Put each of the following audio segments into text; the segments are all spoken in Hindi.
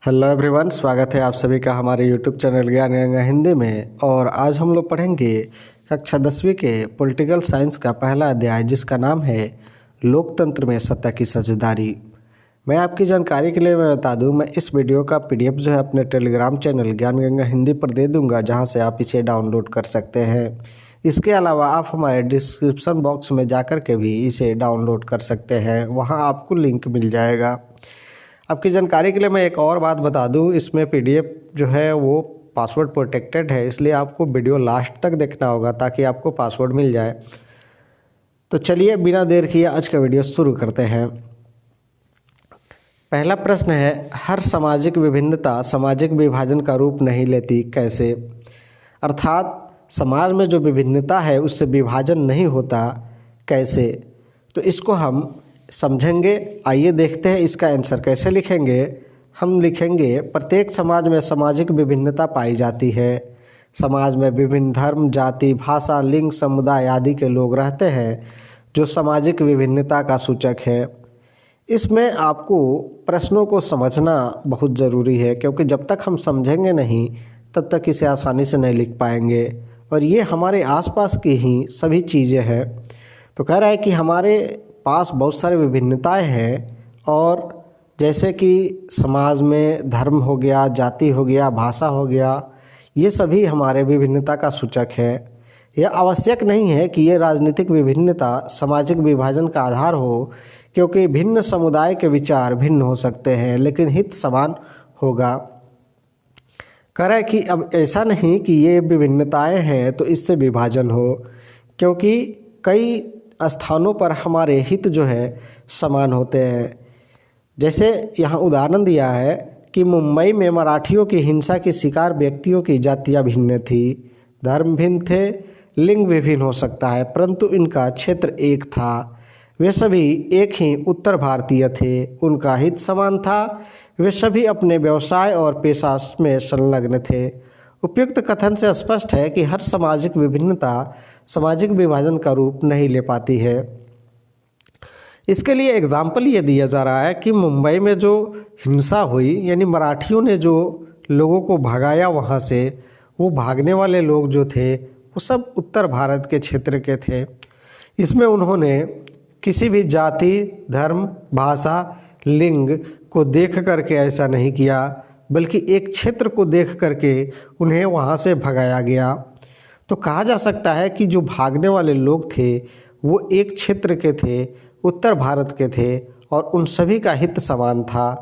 हेलो एवरीवन, स्वागत है आप सभी का हमारे यूट्यूब चैनल ज्ञान गंगा हिंदी में। और आज हम लोग पढ़ेंगे कक्षा 10वीं के पॉलिटिकल साइंस का पहला अध्याय, जिसका नाम है लोकतंत्र में सत्ता की साझेदारी। मैं आपकी जानकारी के लिए बता दूं, मैं इस वीडियो का पीडीएफ जो है अपने टेलीग्राम चैनल ज्ञान गंगा हिंदी पर दे दूंगा, जहां से आप इसे डाउनलोड कर सकते हैं। इसके अलावा आप हमारे डिस्क्रिप्शन बॉक्स में जाकर के भी इसे डाउनलोड कर सकते हैं, वहाँ आपको लिंक मिल जाएगा। आपकी जानकारी के लिए मैं एक और बात बता दूं, इसमें पीडीएफ जो है वो पासवर्ड प्रोटेक्टेड है, इसलिए आपको वीडियो लास्ट तक देखना होगा ताकि आपको पासवर्ड मिल जाए। तो चलिए बिना देर किए आज का वीडियो शुरू करते हैं। पहला प्रश्न है, हर सामाजिक विभिन्नता सामाजिक विभाजन का रूप नहीं लेती, कैसे? अर्थात समाज में जो विभिन्नता है उससे विभाजन नहीं होता, कैसे? तो इसको हम समझेंगे। आइए देखते हैं इसका आंसर कैसे लिखेंगे। हम लिखेंगे, प्रत्येक समाज में सामाजिक विभिन्नता पाई जाती है। समाज में विभिन्न धर्म, जाति, भाषा, लिंग, समुदाय आदि के लोग रहते हैं, जो सामाजिक विभिन्नता का सूचक है। इसमें आपको प्रश्नों को समझना बहुत ज़रूरी है, क्योंकि जब तक हम समझेंगे नहीं तब तक इसे आसानी से नहीं लिख पाएंगे। और ये हमारे आसपास की ही सभी चीज़ें हैं। तो कह रहा है कि हमारे पास बहुत सारी विभिन्नताएं हैं, और जैसे कि समाज में धर्म हो गया, जाति हो गया, भाषा हो गया, ये सभी हमारे विभिन्नता का सूचक है। यह आवश्यक नहीं है कि ये राजनीतिक विभिन्नता सामाजिक विभाजन का आधार हो, क्योंकि भिन्न समुदाय के विचार भिन्न हो सकते हैं लेकिन हित समान होगा। कह रहा है कि अब ऐसा नहीं कि ये विभिन्नताएं हैं तो इससे विभाजन हो, क्योंकि कई स्थानों पर हमारे हित जो है समान होते हैं। जैसे यहाँ उदाहरण दिया है कि मुंबई में मराठियों की हिंसा के शिकार व्यक्तियों की जातियाँ भिन्न थी, धर्म भिन्न थे, लिंग भी भिन्न हो सकता है, परंतु इनका क्षेत्र एक था। वे सभी एक ही उत्तर भारतीय थे, उनका हित समान था, वे सभी अपने व्यवसाय और पेशा में संलग्न थे। उपयुक्त कथन से स्पष्ट है कि हर सामाजिक विभिन्नता सामाजिक विभाजन का रूप नहीं ले पाती है। इसके लिए एग्जाम्पल ये दिया जा रहा है कि मुंबई में जो हिंसा हुई, यानी मराठियों ने जो लोगों को भगाया वहाँ से, वो भागने वाले लोग जो थे वो सब उत्तर भारत के क्षेत्र के थे। इसमें उन्होंने किसी भी जाति, धर्म, भाषा, लिंग को देख करके ऐसा नहीं किया, बल्कि एक क्षेत्र को देख करके उन्हें वहाँ से भगाया गया। तो कहा जा सकता है कि जो भागने वाले लोग थे वो एक क्षेत्र के थे, उत्तर भारत के थे, और उन सभी का हित समान था,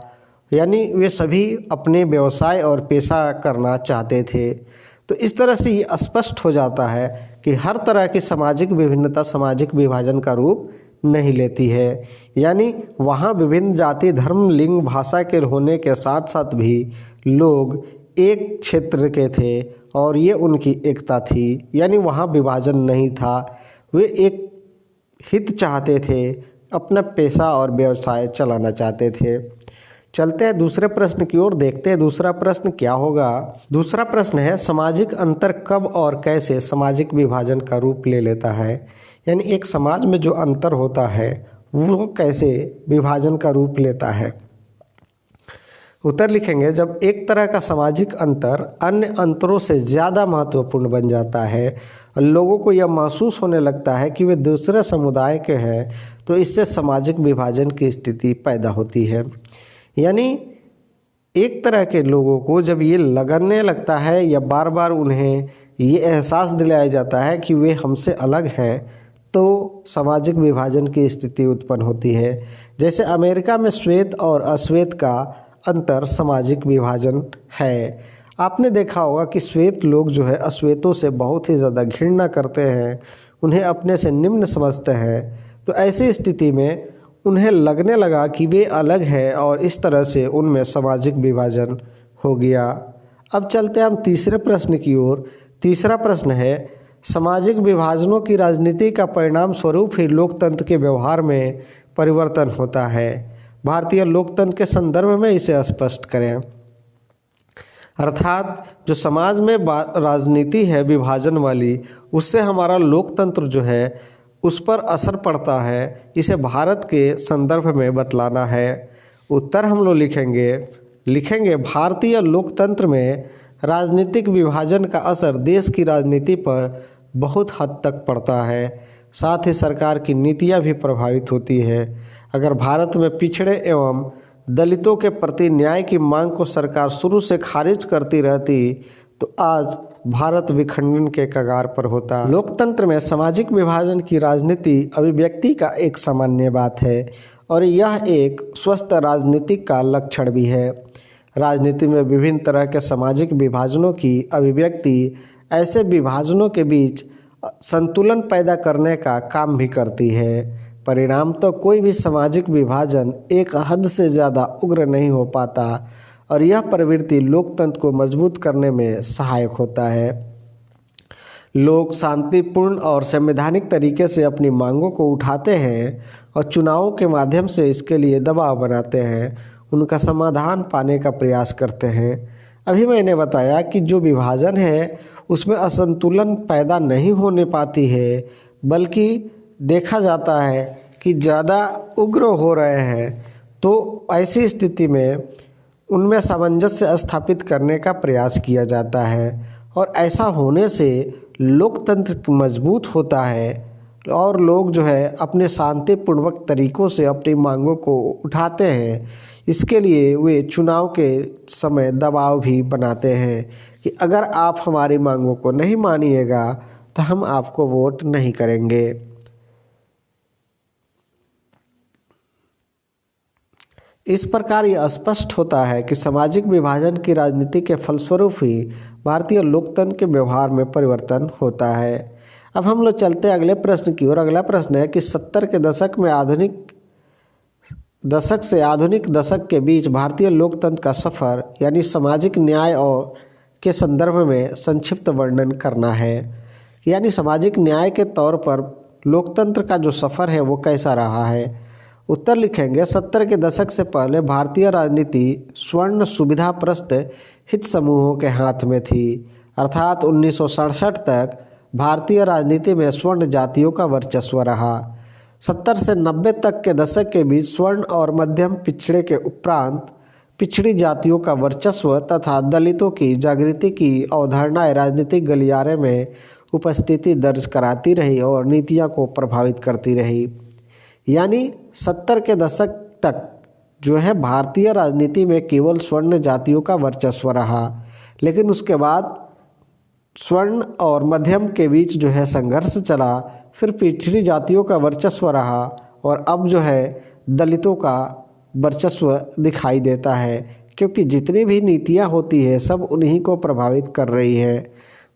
यानी वे सभी अपने व्यवसाय और पेशा करना चाहते थे। तो इस तरह से ये स्पष्ट हो जाता है कि हर तरह की सामाजिक विभिन्नता सामाजिक विभाजन का रूप नहीं लेती है। यानी वहाँ विभिन्न जाति, धर्म, लिंग, भाषा के होने के साथ साथ भी लोग एक क्षेत्र के थे और ये उनकी एकता थी, यानी वहाँ विभाजन नहीं था। वे एक हित चाहते थे, अपना पेशा और व्यवसाय चलाना चाहते थे। चलते हैं दूसरे प्रश्न की ओर, देखते हैं दूसरा प्रश्न क्या होगा। दूसरा प्रश्न है, सामाजिक अंतर कब और कैसे सामाजिक विभाजन का रूप ले लेता है? यानी एक समाज में जो अंतर होता है वो कैसे विभाजन का रूप लेता है? उत्तर लिखेंगे, जब एक तरह का सामाजिक अंतर अन्य अंतरों से ज़्यादा महत्वपूर्ण बन जाता है और लोगों को यह महसूस होने लगता है कि वे दूसरे समुदाय के हैं, तो इससे सामाजिक विभाजन की स्थिति पैदा होती है। यानी एक तरह के लोगों को जब ये लगने लगता है या बार बार उन्हें ये एहसास दिलाया जाता है कि वे हमसे अलग हैं, तो सामाजिक विभाजन की स्थिति उत्पन्न होती है। जैसे अमेरिका में श्वेत और अश्वेत का अंतर सामाजिक विभाजन है। आपने देखा होगा कि श्वेत लोग जो है अश्वेतों से बहुत ही ज़्यादा घृणा करते हैं, उन्हें अपने से निम्न समझते हैं। तो ऐसी स्थिति में उन्हें लगने लगा कि वे अलग हैं, और इस तरह से उनमें सामाजिक विभाजन हो गया। अब चलते हैं हम तीसरे प्रश्न की ओर। तीसरा प्रश्न है, सामाजिक विभाजनों की राजनीति का परिणाम स्वरूप ही लोकतंत्र के व्यवहार में परिवर्तन होता है। भारतीय लोकतंत्र के संदर्भ में इसे स्पष्ट करें। अर्थात जो समाज में राजनीति है विभाजन वाली, उससे हमारा लोकतंत्र जो है उस पर असर पड़ता है। इसे भारत के संदर्भ में बतलाना है। उत्तर हम लोग लिखेंगे, लिखेंगे भारतीय लोकतंत्र में राजनीतिक विभाजन का असर देश की राजनीति पर बहुत हद तक पड़ता है। साथ ही सरकार की नीतियां भी प्रभावित होती है। अगर भारत में पिछड़े एवं दलितों के प्रति न्याय की मांग को सरकार शुरू से खारिज करती रहती तो आज भारत विखंडन के कगार पर होता। लोकतंत्र में सामाजिक विभाजन की राजनीति अभिव्यक्ति का एक सामान्य बात है और यह एक स्वस्थ राजनीतिक का लक्षण भी है। राजनीति में विभिन्न तरह के सामाजिक विभाजनों की अभिव्यक्ति ऐसे विभाजनों के बीच संतुलन पैदा करने का काम भी करती है। परिणाम तो कोई भी सामाजिक विभाजन एक हद से ज़्यादा उग्र नहीं हो पाता और यह प्रवृत्ति लोकतंत्र को मजबूत करने में सहायक होता है। लोग शांतिपूर्ण और संवैधानिक तरीके से अपनी मांगों को उठाते हैं और चुनावों के माध्यम से इसके लिए दबाव बनाते हैं, उनका समाधान पाने का प्रयास करते हैं। अभी मैंने बताया कि जो विभाजन है उसमें असंतुलन पैदा नहीं होने पाती है, बल्कि देखा जाता है कि ज़्यादा उग्र हो रहे हैं। तो ऐसी स्थिति में उनमें सामंजस्य स्थापित करने का प्रयास किया जाता है और ऐसा होने से लोकतंत्र मजबूत होता है और लोग जो है अपने शांतिपूर्वक तरीक़ों से अपनी मांगों को उठाते हैं। इसके लिए वे चुनाव के समय दबाव भी बनाते हैं कि अगर आप हमारी मांगों को नहीं मानिएगा तो हम आपको वोट नहीं करेंगे। इस प्रकार यह स्पष्ट होता है कि सामाजिक विभाजन की राजनीति के फलस्वरूप ही भारतीय लोकतंत्र के व्यवहार में परिवर्तन होता है। अब हम लोग चलते हैं अगले प्रश्न की ओर। अगला प्रश्न है कि 70 के दशक में आधुनिक दशक के बीच भारतीय लोकतंत्र का सफ़र यानी सामाजिक न्याय और के संदर्भ में संक्षिप्त वर्णन करना है। यानी सामाजिक न्याय के तौर पर लोकतंत्र का जो सफ़र है वो कैसा रहा है। उत्तर लिखेंगे 70 के दशक से पहले भारतीय राजनीति स्वर्ण सुविधाप्रस्त हित समूहों के हाथ में थी, अर्थात 1967 तक भारतीय राजनीति में स्वर्ण जातियों का वर्चस्व रहा। 70 से 90 तक के दशक के बीच स्वर्ण और मध्यम पिछड़े के उपरांत पिछड़ी जातियों का वर्चस्व तथा दलितों की जागृति की अवधारणाएं राजनीतिक गलियारे में उपस्थिति दर्ज कराती रही और नीतियों को प्रभावित करती रही। यानी 70 के दशक तक जो है भारतीय राजनीति में केवल स्वर्ण जातियों का वर्चस्व रहा, लेकिन उसके बाद स्वर्ण और मध्यम के बीच जो है संघर्ष चला, फिर पिछड़ी जातियों का वर्चस्व रहा और अब जो है दलितों का वर्चस्व दिखाई देता है, क्योंकि जितनी भी नीतियां होती है सब उन्हीं को प्रभावित कर रही है।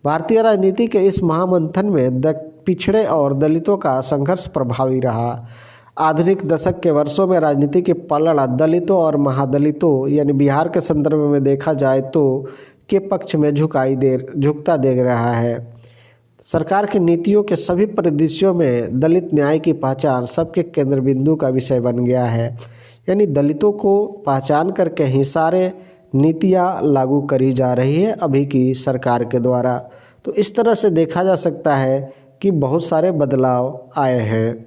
भारतीय राजनीति के इस महामंथन में पिछड़े और दलितों का संघर्ष प्रभावी रहा। आधुनिक दशक के वर्षों में राजनीति की पलड़ा दलितों और महादलितों यानी बिहार के संदर्भ में देखा जाए तो के पक्ष में झुकता देख रहा है। सरकार की नीतियों के सभी परिदृश्यों में दलित न्याय की पहचान सबके केंद्र बिंदु का विषय बन गया है। यानी दलितों को पहचान करके ही सारे नीतियाँ लागू करी जा रही है अभी की सरकार के द्वारा। तो इस तरह से देखा जा सकता है कि बहुत सारे बदलाव आए हैं।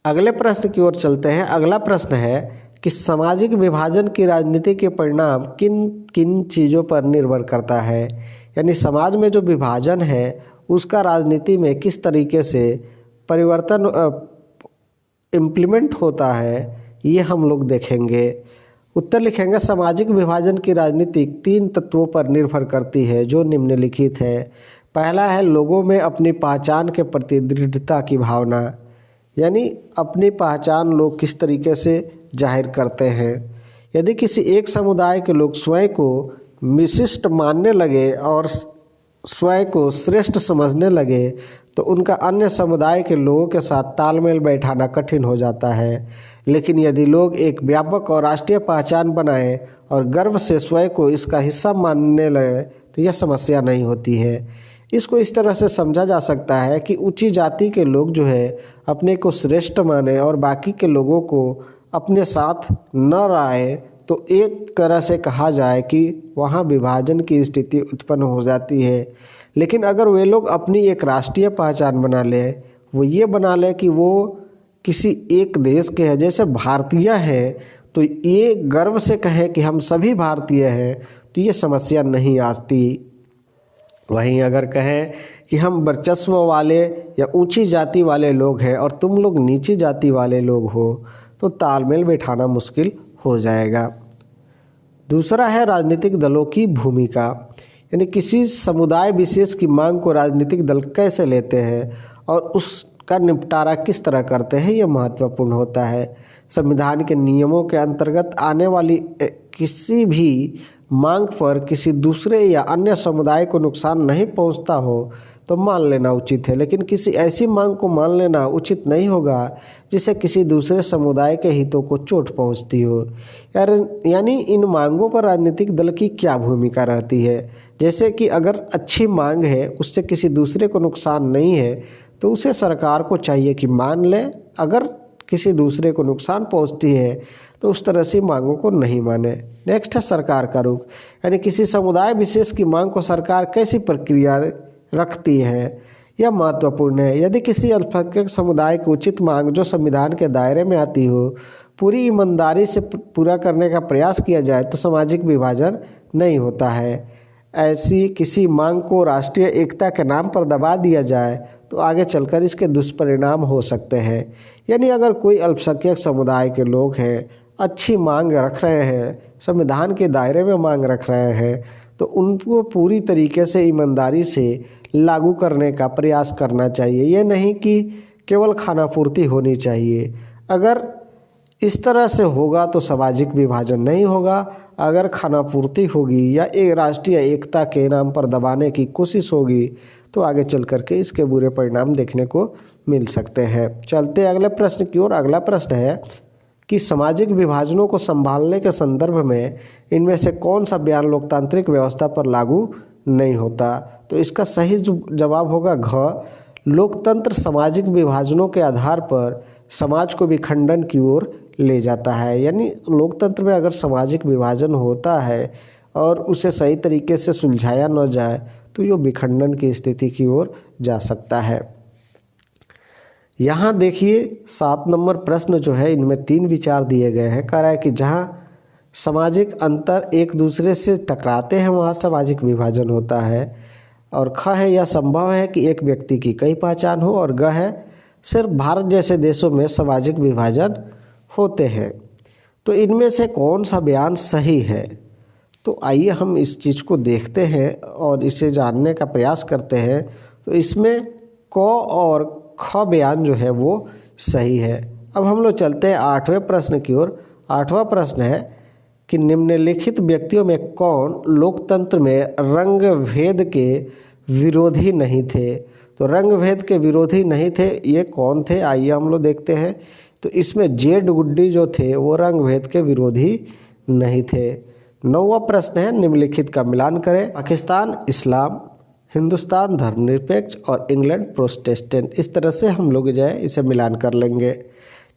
अगले प्रश्न की ओर चलते हैं। अगला प्रश्न है कि सामाजिक विभाजन की राजनीति के परिणाम किन किन चीज़ों पर निर्भर करता है। यानी समाज में जो विभाजन है उसका राजनीति में किस तरीके से परिवर्तन इम्प्लीमेंट होता है, ये हम लोग देखेंगे। उत्तर लिखेंगे सामाजिक विभाजन की राजनीति 3 तत्वों पर निर्भर करती है जो निम्नलिखित है। पहला है लोगों में अपनी पहचान के प्रति दृढ़ता की भावना, यानी अपनी पहचान लोग किस तरीके से जाहिर करते हैं। यदि किसी एक समुदाय के लोग स्वयं को विशिष्ट मानने लगे और स्वयं को श्रेष्ठ समझने लगे तो उनका अन्य समुदाय के लोगों के साथ तालमेल बैठाना कठिन हो जाता है। लेकिन यदि लोग एक व्यापक और राष्ट्रीय पहचान बनाएं और गर्व से स्वयं को इसका हिस्सा मानने लगे तो यह समस्या नहीं होती है। इसको इस तरह से समझा जा सकता है कि ऊंची जाति के लोग जो है अपने को श्रेष्ठ माने और बाकी के लोगों को अपने साथ न लाए तो एक तरह से कहा जाए कि वहाँ विभाजन की स्थिति उत्पन्न हो जाती है। लेकिन अगर वे लोग अपनी एक राष्ट्रीय पहचान बना ले, वो ये बना ले कि वो किसी एक देश के हैं, जैसे भारतीय हैं, तो ये गर्व से कहें कि हम सभी भारतीय हैं तो ये समस्या नहीं आती। वहीं अगर कहें कि हम वर्चस्व वाले या ऊंची जाति वाले लोग हैं और तुम लोग नीची जाति वाले लोग हो तो तालमेल बैठाना मुश्किल हो जाएगा। दूसरा है राजनीतिक दलों की भूमिका, यानी किसी समुदाय विशेष की मांग को राजनीतिक दल कैसे लेते हैं और उसका निपटारा किस तरह करते हैं, यह महत्वपूर्ण होता है। संविधान के नियमों के अंतर्गत आने वाली किसी भी मांग पर किसी दूसरे या अन्य समुदाय को नुकसान नहीं पहुंचता हो तो मान लेना उचित है, लेकिन किसी ऐसी मांग को मान लेना उचित नहीं होगा जिससे किसी दूसरे समुदाय के हितों को चोट पहुंचती हो। यानी इन मांगों पर राजनीतिक दल की क्या भूमिका रहती है। जैसे कि अगर अच्छी मांग है, उससे किसी दूसरे को नुकसान नहीं है तो उसे सरकार को चाहिए कि मान ले, अगर किसी दूसरे को नुकसान पहुंचती है तो उस तरह से मांगों को नहीं माने। नेक्स्ट है सरकार का रुख, यानी किसी समुदाय विशेष की मांग को सरकार कैसी प्रक्रिया रखती है, यह महत्वपूर्ण है। यदि किसी अल्पसंख्यक समुदाय की उचित मांग जो संविधान के दायरे में आती हो पूरी ईमानदारी से पूरा करने का प्रयास किया जाए तो सामाजिक विभाजन नहीं होता है। ऐसी किसी मांग को राष्ट्रीय एकता के नाम पर दबा दिया जाए तो आगे चलकर इसके दुष्परिणाम हो सकते हैं। यानी अगर कोई अल्पसंख्यक समुदाय के लोग हैं, अच्छी मांग रख रहे हैं, संविधान के दायरे में मांग रख रहे हैं तो उनको पूरी तरीके से ईमानदारी से लागू करने का प्रयास करना चाहिए। ये नहीं कि केवल खानापूर्ति होनी चाहिए। अगर इस तरह से होगा तो सामाजिक विभाजन नहीं होगा। अगर खानापूर्ति होगी या एक राष्ट्रीय एकता के नाम पर दबाने की कोशिश होगी तो आगे चल करके इसके बुरे परिणाम देखने को मिल सकते हैं। चलते अगले प्रश्न की ओर। अगला प्रश्न है कि सामाजिक विभाजनों को संभालने के संदर्भ में इनमें से कौन सा बयान लोकतांत्रिक व्यवस्था पर लागू नहीं होता। तो इसका सही जवाब होगा घ। लोकतंत्र सामाजिक विभाजनों के आधार पर समाज को विखंडन की ओर ले जाता है। यानी लोकतंत्र में अगर सामाजिक विभाजन होता है और उसे सही तरीके से सुलझाया न जाए तो ये विखंडन की स्थिति की ओर जा सकता है। यहाँ देखिए 7 नंबर प्रश्न जो है, इनमें 3 विचार दिए गए हैं। कह रहा है कि जहाँ सामाजिक अंतर एक दूसरे से टकराते हैं वहाँ सामाजिक विभाजन होता है। और ख है यह संभव है कि एक व्यक्ति की कई पहचान हो। और ग है सिर्फ भारत जैसे देशों में सामाजिक विभाजन होते हैं। तो इनमें से कौन सा बयान सही है। तो आइए हम इस चीज़ को देखते हैं और इसे जानने का प्रयास करते हैं। तो इसमें क और ख बयान जो है वो सही है। अब हम लोग चलते हैं 8वें प्रश्न की ओर। 8वां प्रश्न है कि निम्नलिखित व्यक्तियों में कौन लोकतंत्र में रंग भेद के विरोधी नहीं थे। तो रंग भेद के विरोधी नहीं थे, ये कौन थे आइए हम लोग देखते हैं। तो इसमें जेड गुड्डी जो थे वो रंग भेद के विरोधी नहीं थे। 9वां प्रश्न है निम्नलिखित का मिलान करें। पाकिस्तान इस्लाम, हिंदुस्तान धर्मनिरपेक्ष और इंग्लैंड प्रोटेस्टेंट। इस तरह से हम लोग जो है इसे मिलान कर लेंगे।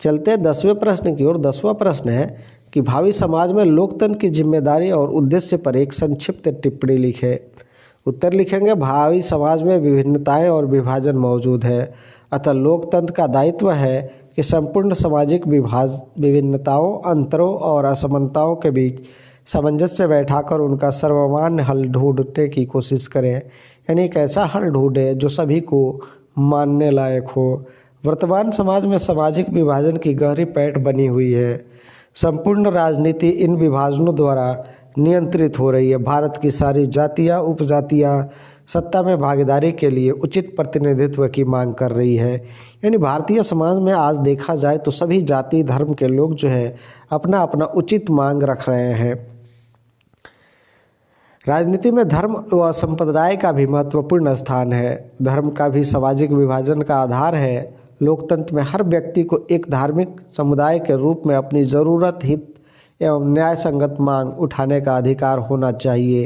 चलते हैं 10वें प्रश्न की ओर। 10वां प्रश्न है कि भावी समाज में लोकतंत्र की जिम्मेदारी और उद्देश्य पर एक संक्षिप्त टिप्पणी लिखे। उत्तर लिखेंगे भावी समाज में विभिन्नताएं और विभाजन मौजूद है, अतः लोकतंत्र का दायित्व है कि संपूर्ण सामाजिक विभिन्नताओं, अंतरों और असमानताओं के बीच सामंजस्य बैठाकर उनका सर्वमान्य हल ढूंढने की कोशिश करें। यानी एक ऐसा हल ढूंढे जो सभी को मानने लायक हो। वर्तमान समाज में सामाजिक विभाजन की गहरी पैठ बनी हुई है। संपूर्ण राजनीति इन विभाजनों द्वारा नियंत्रित हो रही है। भारत की सारी जातियाँ, उपजातियाँ सत्ता में भागीदारी के लिए उचित प्रतिनिधित्व की मांग कर रही है। यानी भारतीय समाज में आज देखा जाए तो सभी जाति धर्म के लोग जो है अपना अपना उचित मांग रख रहे हैं। राजनीति में धर्म व संप्रदाय का भी महत्वपूर्ण स्थान है। धर्म का भी सामाजिक विभाजन का आधार है। लोकतंत्र में हर व्यक्ति को एक धार्मिक समुदाय के रूप में अपनी ज़रूरत, हित एवं न्याय संगत मांग उठाने का अधिकार होना चाहिए।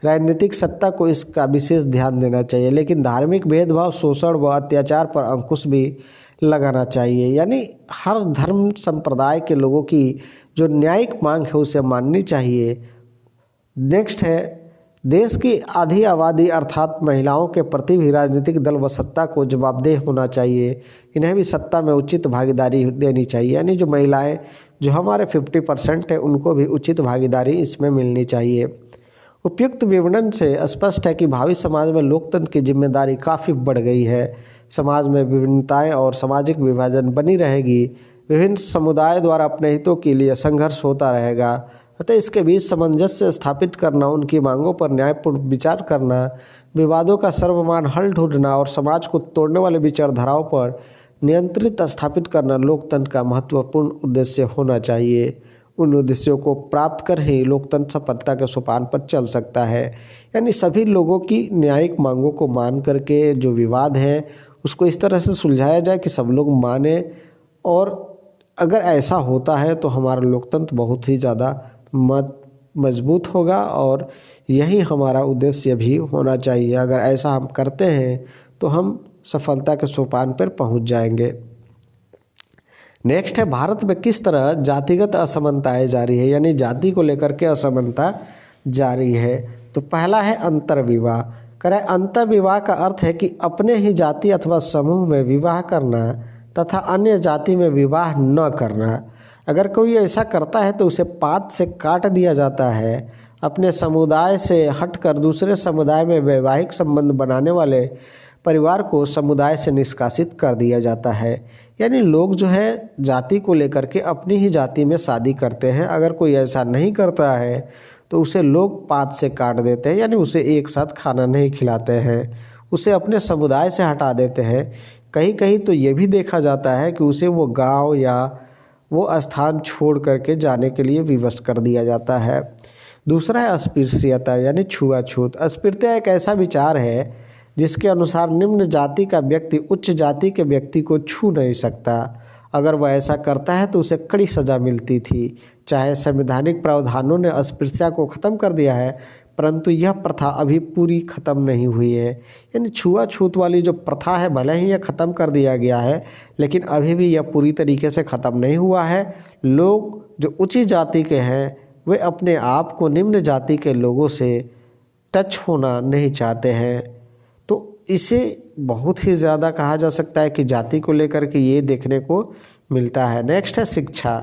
राजनीतिक सत्ता को इसका विशेष ध्यान देना चाहिए, लेकिन धार्मिक भेदभाव, शोषण व अत्याचार पर अंकुश भी लगाना चाहिए। यानी हर धर्म संप्रदाय के लोगों की जो न्यायिक मांग है उसे माननी चाहिए। नेक्स्ट है देश की आधी आबादी अर्थात महिलाओं के प्रति भी राजनीतिक दल व सत्ता को जवाबदेह होना चाहिए। इन्हें भी सत्ता में उचित भागीदारी देनी चाहिए। यानी जो महिलाएं जो हमारे 50% है उनको भी उचित भागीदारी इसमें मिलनी चाहिए। उपयुक्त विवरण से स्पष्ट है कि भावी समाज में लोकतंत्र की जिम्मेदारी काफ़ी बढ़ गई है। समाज में विभिन्नताएं और सामाजिक विभाजन बनी रहेगी। विभिन्न समुदाय द्वारा अपने हितों के लिए संघर्ष होता रहेगा। अतः इसके बीच सामंजस्य स्थापित करना, उनकी मांगों पर न्यायपूर्ण विचार करना, विवादों का सर्वमान्य हल ढूंढना और समाज को तोड़ने वाले विचारधाराओं पर नियंत्रित स्थापित करना लोकतंत्र का महत्वपूर्ण उद्देश्य होना चाहिए। उन उद्देश्यों को प्राप्त कर ही लोकतंत्र सफलता के सोपान पर चल सकता है। यानी सभी लोगों की न्यायिक मांगों को मान करके जो विवाद है उसको इस तरह से सुलझाया जाए कि सब लोग माने, और अगर ऐसा होता है तो हमारा लोकतंत्र बहुत ही ज़्यादा मजबूत होगा और यही हमारा उद्देश्य भी होना चाहिए। अगर ऐसा हम करते हैं तो हम सफलता के सोपान पर पहुंच जाएंगे। नेक्स्ट है, भारत में किस तरह जातिगत असमानताएं जारी है, यानी जाति को लेकर के असमानता जारी है। तो पहला है अंतर्विवाह। करें अंतर्विवाह का अर्थ है कि अपने ही जाति अथवा समूह में विवाह करना तथा अन्य जाति में विवाह न करना। अगर कोई ऐसा करता है तो उसे पात से काट दिया जाता है। अपने समुदाय से हटकर दूसरे समुदाय में वैवाहिक संबंध बनाने वाले परिवार को समुदाय से निष्कासित कर दिया जाता है। यानी लोग जो है जाति को लेकर के अपनी ही जाति में शादी करते हैं। अगर कोई ऐसा नहीं करता है तो उसे लोग पात से काट देते हैं, यानी उसे एक साथ खाना नहीं खिलाते हैं, उसे अपने समुदाय से हटा देते हैं। कहीं कहीं तो ये भी देखा जाता है कि उसे वो गांव या वो स्थान छोड़ करके जाने के लिए विवश कर दिया जाता है। दूसरा है अस्पृश्यता, यानी छुआछूत। अस्पृश्यता एक ऐसा विचार है जिसके अनुसार निम्न जाति का व्यक्ति उच्च जाति के व्यक्ति को छू नहीं सकता। अगर वह ऐसा करता है तो उसे कड़ी सज़ा मिलती थी। चाहे संवैधानिक प्रावधानों ने अस्पृश्यता को ख़त्म कर दिया है, परंतु यह प्रथा अभी पूरी ख़त्म नहीं हुई है। यानी छुआछूत वाली जो प्रथा है, भले ही यह ख़त्म कर दिया गया है, लेकिन अभी भी यह पूरी तरीके से ख़त्म नहीं हुआ है। लोग जो उच्च जाति के हैं वे अपने आप को निम्न जाति के लोगों से टच होना नहीं चाहते हैं। तो इसे बहुत ही ज़्यादा कहा जा सकता है कि जाति को लेकर के ये देखने को मिलता है। नेक्स्ट है शिक्षा।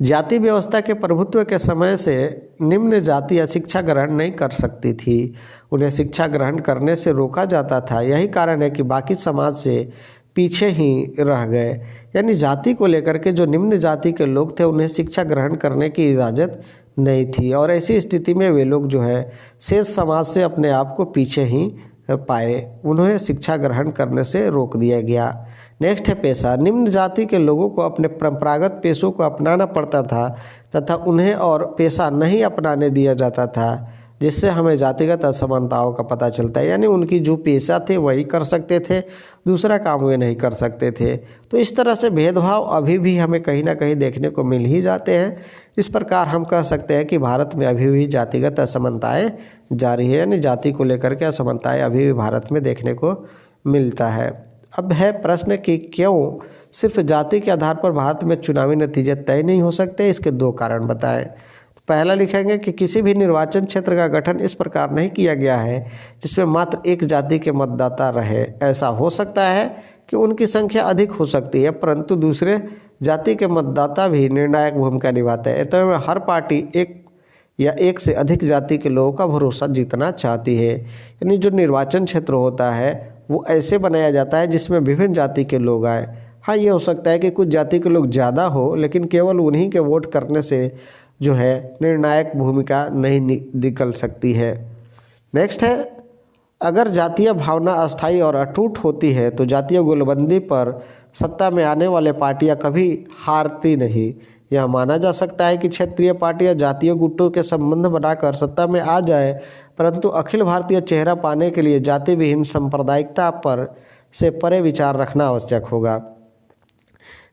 जाति व्यवस्था के प्रभुत्व के समय से निम्न जाति शिक्षा ग्रहण नहीं कर सकती थी। उन्हें शिक्षा ग्रहण करने से रोका जाता था। यही कारण है कि बाकी समाज से पीछे ही रह गए। यानी जाति को लेकर के जो निम्न जाति के लोग थे उन्हें शिक्षा ग्रहण करने की इजाज़त नहीं थी, और ऐसी स्थिति में वे लोग जो है शेष समाज से अपने आप को पीछे ही पाए। उन्हें शिक्षा ग्रहण करने से रोक दिया गया। नेक्स्ट है पेशा। निम्न जाति के लोगों को अपने परंपरागत पेशों को अपनाना पड़ता था तथा उन्हें और पेशा नहीं अपनाने दिया जाता था, जिससे हमें जातिगत असमानताओं का पता चलता है। यानी उनकी जो पेशा थे वही कर सकते थे, दूसरा काम वे नहीं कर सकते थे। तो इस तरह से भेदभाव अभी भी हमें कहीं ना कहीं देखने को मिल ही जाते हैं। इस प्रकार हम कह सकते हैं कि भारत में अभी भी जातिगत असमानताएं जारी है, यानी जाति को लेकर के असमानताएं अभी भी भारत में देखने को मिलता है। अब है प्रश्न कि क्यों सिर्फ जाति के आधार पर भारत में चुनावी नतीजे तय नहीं हो सकते। इसके दो कारण बताएं। पहला लिखेंगे कि किसी भी निर्वाचन क्षेत्र का गठन इस प्रकार नहीं किया गया है जिसमें मात्र एक जाति के मतदाता रहे। ऐसा हो सकता है कि उनकी संख्या अधिक हो सकती है, परंतु दूसरे जाति के मतदाता भी निर्णायक भूमिका निभाते हैं। तो हर पार्टी एक या एक से अधिक जाति के लोगों का भरोसा जीतना चाहती है। यानी जो निर्वाचन क्षेत्र होता है वो ऐसे बनाया जाता है जिसमें विभिन्न जाति के लोग आए। हाँ, ये हो सकता है कि कुछ जाति के लोग ज़्यादा हो, लेकिन केवल उन्हीं के वोट करने से जो है निर्णायक भूमिका नहीं निकल सकती है। नेक्स्ट है, अगर जातीय भावना अस्थायी और अटूट होती है तो जातीय गोलबंदी पर सत्ता में आने वाले पार्टियां कभी हारती नहीं। यह माना जा सकता है कि क्षेत्रीय पार्टियां जातीय गुटों के संबंध बनाकर सत्ता में आ जाए, परंतु अखिल भारतीय चेहरा पाने के लिए जाति विहीन सांप्रदायिकता पर से परे विचार रखना आवश्यक होगा।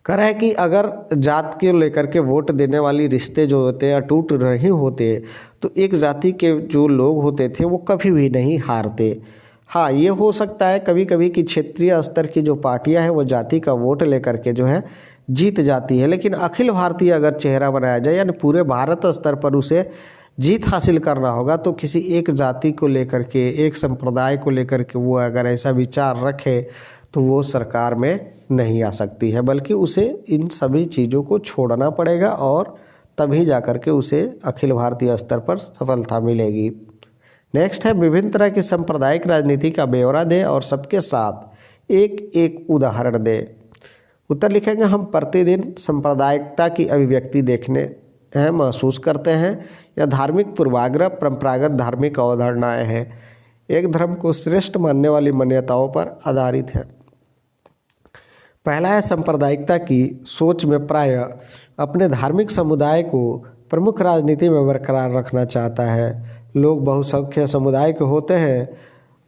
कह रहा है कि अगर जात के लेकर के वोट देने वाली रिश्ते जो होते हैं अटूट नहीं होते तो एक जाति के जो लोग होते थे वो कभी भी नहीं हारते। हाँ, ये हो सकता है कभी कभी कि क्षेत्रीय स्तर की जो पार्टियां हैं वो जाति का वोट लेकर के जो है जीत जाती है, लेकिन अखिल भारतीय अगर चेहरा बनाया जाए यानी पूरे भारत स्तर पर उसे जीत हासिल करना होगा तो किसी एक जाति को लेकर के, एक संप्रदाय को लेकर के वो अगर ऐसा विचार रखे तो वो सरकार में नहीं आ सकती है, बल्कि उसे इन सभी चीज़ों को छोड़ना पड़ेगा और तभी जाकर के उसे अखिल भारतीय स्तर पर सफलता मिलेगी। नेक्स्ट है विभिन्न तरह की सांप्रदायिक राजनीति का ब्यौरा दे और सबके साथ एक एक उदाहरण दे। उत्तर लिखेंगे हम प्रतिदिन सांप्रदायिकता की अभिव्यक्ति देखने हैं, महसूस करते हैं या धार्मिक पूर्वाग्रह परंपरागत धार्मिक अवधारणाएं हैं, एक धर्म को श्रेष्ठ मानने वाली मान्यताओं पर आधारित है। पहला है सांप्रदायिकता की सोच में प्रायः अपने धार्मिक समुदाय को प्रमुख राजनीति में बरकरार रखना चाहता है। लोग बहुसंख्य समुदाय के होते हैं,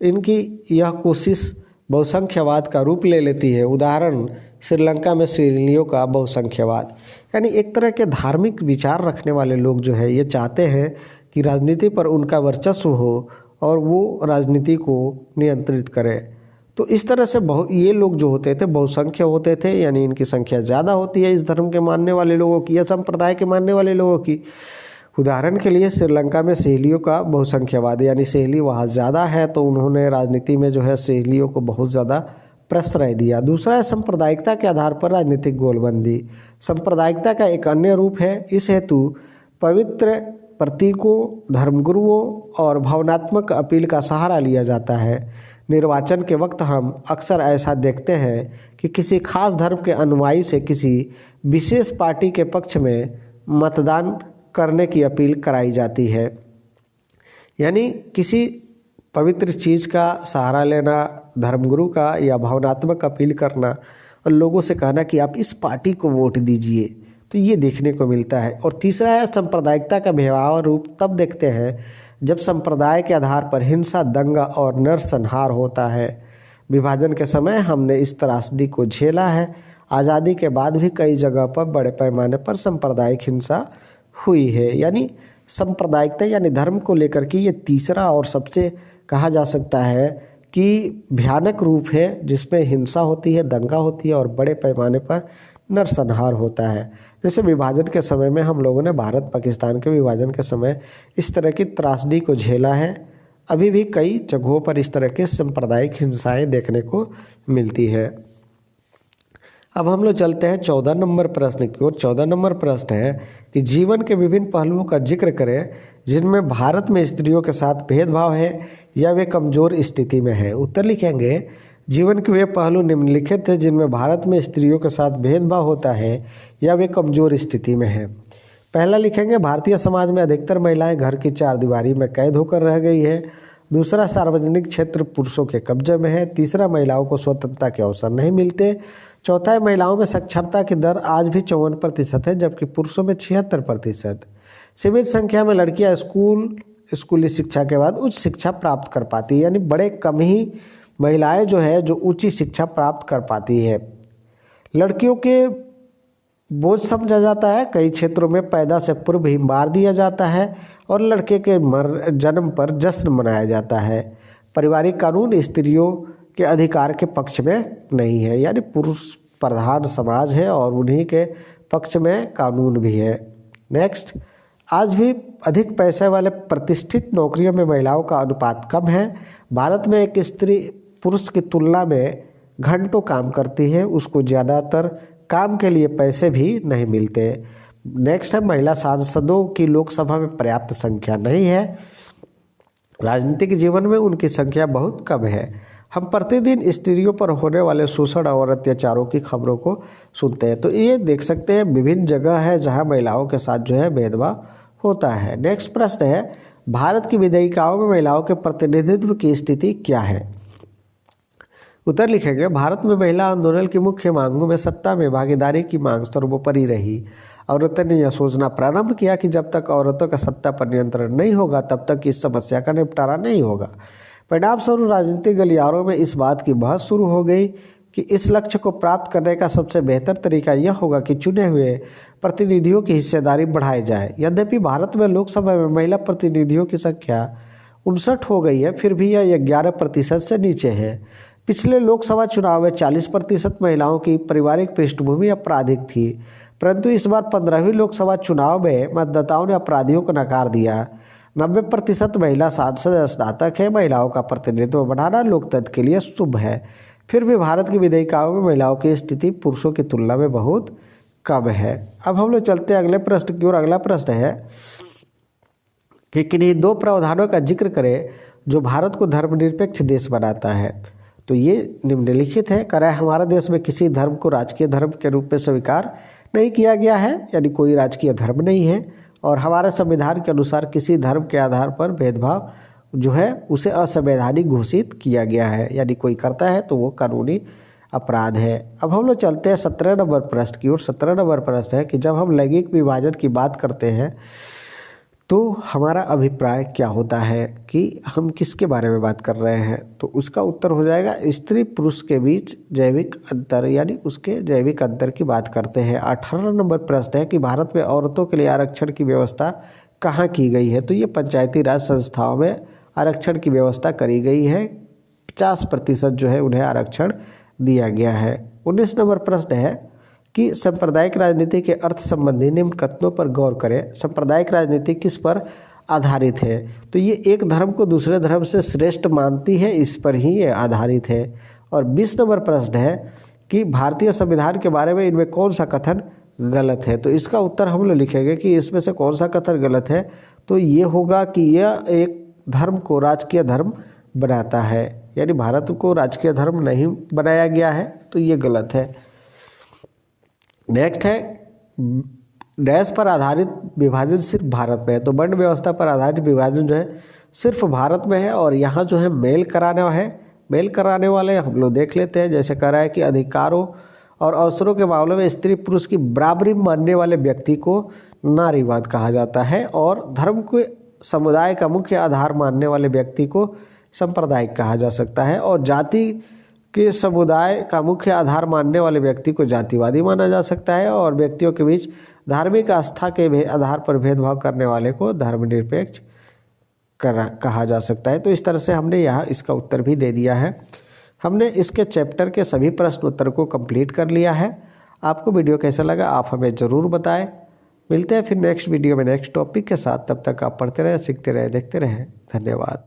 इनकी यह कोशिश बहुसंख्यवाद का रूप ले लेती है। उदाहरण श्रीलंका में सिरिलियों का बहुसंख्यवाद, यानी एक तरह के धार्मिक विचार रखने वाले लोग जो है ये चाहते हैं कि राजनीति पर उनका वर्चस्व हो और वो राजनीति को नियंत्रित करें। तो इस तरह से ये लोग जो होते थे बहुसंख्य होते थे, यानी इनकी संख्या ज़्यादा होती है इस धर्म के मानने वाले लोगों की या संप्रदाय के मानने वाले लोगों की। उदाहरण के लिए श्रीलंका में सहेलियों का बहुसंख्यवाद, यानी सहेली वहाँ ज़्यादा है तो उन्होंने राजनीति में जो है सहेलियों को बहुत ज़्यादा प्रश्रय दिया। दूसरा है सांप्रदायिकता के आधार पर राजनीतिक गोलबंदी। सांप्रदायिकता का एक अन्य रूप है, इस हेतु पवित्र प्रतीकों, धर्मगुरुओं और भावनात्मक अपील का सहारा लिया जाता है। निर्वाचन के वक्त हम अक्सर ऐसा देखते हैं कि किसी खास धर्म के अनुयायी से किसी विशेष पार्टी के पक्ष में मतदान करने की अपील कराई जाती है, यानी किसी पवित्र चीज़ का सहारा लेना, धर्मगुरु का या भावनात्मक अपील करना और लोगों से कहना कि आप इस पार्टी को वोट दीजिए, तो ये देखने को मिलता है। और तीसरा है सांप्रदायिकता का भयावह रूप तब देखते हैं जब संप्रदाय के आधार पर हिंसा, दंगा और नरसंहार होता है। विभाजन के समय हमने इस त्रासदी को झेला है। आज़ादी के बाद भी कई जगह पर बड़े पैमाने पर सांप्रदायिक हिंसा हुई है। यानी सांप्रदायिकता यानी धर्म को लेकर के ये तीसरा और सबसे कहा जा सकता है कि भयानक रूप है, जिसमें हिंसा होती है, दंगा होती है और बड़े पैमाने पर नरसंहार होता है। जैसे विभाजन के समय में हम लोगों ने भारत पाकिस्तान के विभाजन के समय इस तरह की त्रासदी को झेला है। अभी भी कई जगहों पर इस तरह के सांप्रदायिक हिंसाएं देखने को मिलती है। अब हम लोग चलते हैं 14 नंबर प्रश्न की ओर। 14 नंबर प्रश्न है कि जीवन के विभिन्न पहलुओं का जिक्र करें जिनमें भारत में स्त्रियों के साथ भेदभाव है या वे कमज़ोर स्थिति में है। उत्तर लिखेंगे जीवन के वे पहलू निम्नलिखित हैं जिनमें भारत में स्त्रियों के साथ भेदभाव होता है या वे कमज़ोर स्थिति में है। पहला लिखेंगे भारतीय समाज में अधिकतर महिलाएं घर की चारदीवारी में कैद होकर रह गई है। दूसरा, सार्वजनिक क्षेत्र पुरुषों के कब्जे में है। तीसरा, महिलाओं को स्वतंत्रता के अवसर नहीं मिलते। चौथा है महिलाओं में साक्षरता की दर आज भी 54% है, जबकि पुरुषों में 76%। सीमित संख्या में लड़कियां स्कूली शिक्षा के बाद उच्च शिक्षा प्राप्त कर पाती है, यानी बड़े कम ही महिलाएं जो है जो उच्च शिक्षा प्राप्त कर पाती है। लड़कियों के बोझ समझा जाता है। कई क्षेत्रों में पैदा से पूर्व ही मार दिया जाता है और लड़के के जन्म पर जश्न मनाया जाता है। पारिवारिक कानून स्त्रियों के अधिकार के पक्ष में नहीं है, यानी पुरुष प्रधान समाज है और उन्हीं के पक्ष में कानून भी है। नेक्स्ट, आज भी अधिक पैसे वाले प्रतिष्ठित नौकरियों में महिलाओं का अनुपात कम है। भारत में एक स्त्री पुरुष की तुलना में घंटों काम करती है, उसको ज़्यादातर काम के लिए पैसे भी नहीं मिलते। नेक्स्ट है महिला सांसदों की लोकसभा में पर्याप्त संख्या नहीं है। राजनीतिक जीवन में उनकी संख्या बहुत कम है। हम प्रतिदिन स्त्रियों पर होने वाले शोषण और अत्याचारों की खबरों को सुनते हैं, तो ये देख सकते हैं विभिन्न जगह है जहां महिलाओं के साथ जो है भेदभाव होता है। नेक्स्ट प्रश्न है भारत की विधायिकाओं में महिलाओं के प्रतिनिधित्व की स्थिति क्या है। उत्तर लिखेंगे भारत में महिला आंदोलन की मुख्य मांगों में सत्ता में भागीदारी की मांग सर्वोपरि रही। औरतों ने यह सोचना प्रारंभ किया कि जब तक औरतों का सत्ता पर नियंत्रण नहीं होगा तब तक इस समस्या का निपटारा नहीं होगा। परिणाम स्वरूप राजनीतिक गलियारों में इस बात की बहस शुरू हो गई कि इस लक्ष्य को प्राप्त करने का सबसे बेहतर तरीका यह होगा कि चुने हुए प्रतिनिधियों की हिस्सेदारी बढ़ाई जाए। यद्यपि भारत में लोकसभा में महिला प्रतिनिधियों की संख्या 59 हो गई है, फिर भी यह 11% से नीचे है। पिछले लोकसभा चुनाव में 40% महिलाओं की पारिवारिक पृष्ठभूमि आपराधिक थी, परंतु इस बार 15वीं लोकसभा चुनाव में मतदाताओं ने अपराधियों को नकार दिया। 90% महिला सांसद स्नातक है। महिलाओं का प्रतिनिधित्व बढ़ाना लोकतंत्र के लिए शुभ है। फिर भी भारत की विधायिकाओं में महिलाओं की स्थिति पुरुषों की तुलना में बहुत कम है। अब हम लोग चलते हैं अगले प्रश्न की ओर। अगला प्रश्न है कि किन्हीं दो प्रावधानों का जिक्र करें जो भारत को धर्मनिरपेक्ष देश बनाता है। तो ये निम्नलिखित है। कह रहा है हमारे देश में किसी धर्म को राजकीय धर्म के रूप में स्वीकार नहीं किया गया है, यानी कोई राजकीय धर्म नहीं है, और हमारे संविधान के अनुसार किसी धर्म के आधार पर भेदभाव जो है उसे असंवैधानिक घोषित किया गया है, यानी कोई करता है तो वो कानूनी अपराध है। अब हम लोग चलते हैं 17 नंबर प्रश्न की ओर। 17 नंबर प्रश्न है कि जब हम लैंगिक विभाजन की बात करते हैं तो हमारा अभिप्राय क्या होता है कि हम किसके बारे में बात कर रहे हैं। तो उसका उत्तर हो जाएगा स्त्री पुरुष के बीच जैविक अंतर, यानी उसके जैविक अंतर की बात करते हैं। 18 नंबर प्रश्न है कि भारत में औरतों के लिए आरक्षण की व्यवस्था कहाँ की गई है। तो ये पंचायती राज संस्थाओं में आरक्षण की व्यवस्था करी गई है। 50% जो है उन्हें आरक्षण दिया गया है। 19 नंबर प्रश्न है कि सांप्रदायिक राजनीति के अर्थ संबंधी निम्न कथनों पर गौर करें। सांप्रदायिक राजनीति किस पर आधारित है। तो ये एक धर्म को दूसरे धर्म से श्रेष्ठ मानती है, इस पर ही ये आधारित है। और 20 नंबर प्रश्न है कि भारतीय संविधान के बारे में इनमें कौन सा कथन गलत है। तो इसका उत्तर हम लोग लिखेंगे कि इसमें से कौन सा कथन गलत है। तो ये होगा कि यह एक धर्म को राजकीय धर्म बनाता है, यानी भारत को राजकीय धर्म नहीं बनाया गया है, तो ये गलत है। नेक्स्ट है डैश पर आधारित विभाजन सिर्फ भारत में है। तो वर्ण व्यवस्था पर आधारित विभाजन जो है सिर्फ भारत में है, और यहाँ जो है मेल कराने वाले हम लोग देख लेते हैं। जैसे कह रहा है कि अधिकारों और अवसरों के मामले में स्त्री पुरुष की बराबरी मानने वाले व्यक्ति को नारीवाद कहा जाता है, और धर्म के समुदाय का मुख्य आधार मानने वाले व्यक्ति को सांप्रदायिक कहा जा सकता है, और जाति के समुदाय का मुख्य आधार मानने वाले व्यक्ति को जातिवादी माना जा सकता है, और व्यक्तियों के बीच धार्मिक आस्था के आधार पर भेदभाव करने वाले को धर्मनिरपेक्ष कहा जा सकता है। तो इस तरह से हमने यहाँ इसका उत्तर भी दे दिया है। हमने इसके चैप्टर के सभी प्रश्न उत्तर को कंप्लीट कर लिया है। आपको वीडियो कैसा लगा आप हमें ज़रूर बताएं। मिलते हैं फिर नेक्स्ट वीडियो में नेक्स्ट टॉपिक के साथ। तब तक आप पढ़ते रहें, सीखते रहें, देखते रहें। धन्यवाद।